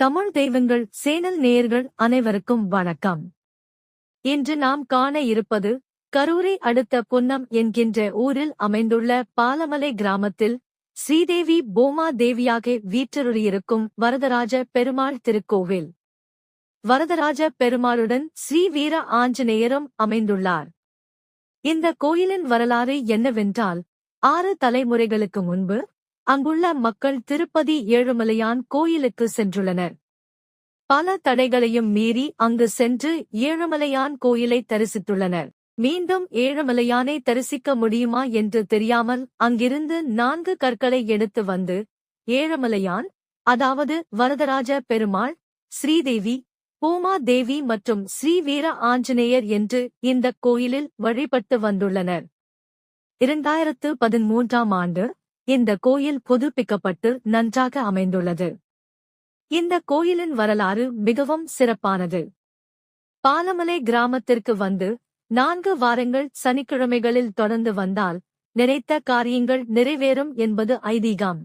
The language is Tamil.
தமிழ் தெய்வங்கள் சேனல் நேயர்கள் அனைவருக்கும் வணக்கம். இன்று நாம் காண இருப்பது கரூரை அடுத்த பொன்னம் என்கின்ற ஊரில் அமைந்துள்ள பாலமலை கிராமத்தில் ஸ்ரீதேவி பூமா தேவியாக வீற்றிருக்கும் வரதராஜ பெருமாள் திருக்கோவில். வரதராஜ பெருமாளுடன் ஸ்ரீ வீர ஆஞ்சநேயரும் அமைந்துள்ளார். இந்த கோயிலின் வரலாறு என்னவென்றால், 6 தலைமுறைகளுக்கு முன்பு அங்குள்ள மக்கள் திருப்பதி ஏழுமலையான் கோயிலுக்கு சென்றுள்ளனர். பல தடைகளையும் மீறி அங்கு சென்று ஏழுமலையான் கோயிலை தரிசித்துள்ளனர். மீண்டும் ஏழுமலையானை தரிசிக்க முடியுமா என்று தெரியாமல் அங்கிருந்து 4 கற்களை எடுத்து வந்து ஏழுமலையான், அதாவது வரதராஜ பெருமாள், ஸ்ரீதேவி, பூமா தேவி மற்றும் ஸ்ரீ வீர ஆஞ்சநேயர் என்று இந்த கோயிலில் வழிபட்டு வந்துள்ளனர். 2013ஆம் ஆண்டு இந்த கோயில் புதுப்பிக்கப்பட்டு நன்றாக அமைந்துள்ளது. இந்த கோயிலின் வரலாறு மிகவும் சிறப்பானது. பாலமலை கிராமத்திற்கு வந்து 4 வாரங்கள் சனிக்கிழமைகளில் தொடர்ந்து வந்தால் நினைத்த காரியங்கள் நிறைவேறும் என்பது ஐதீகம்.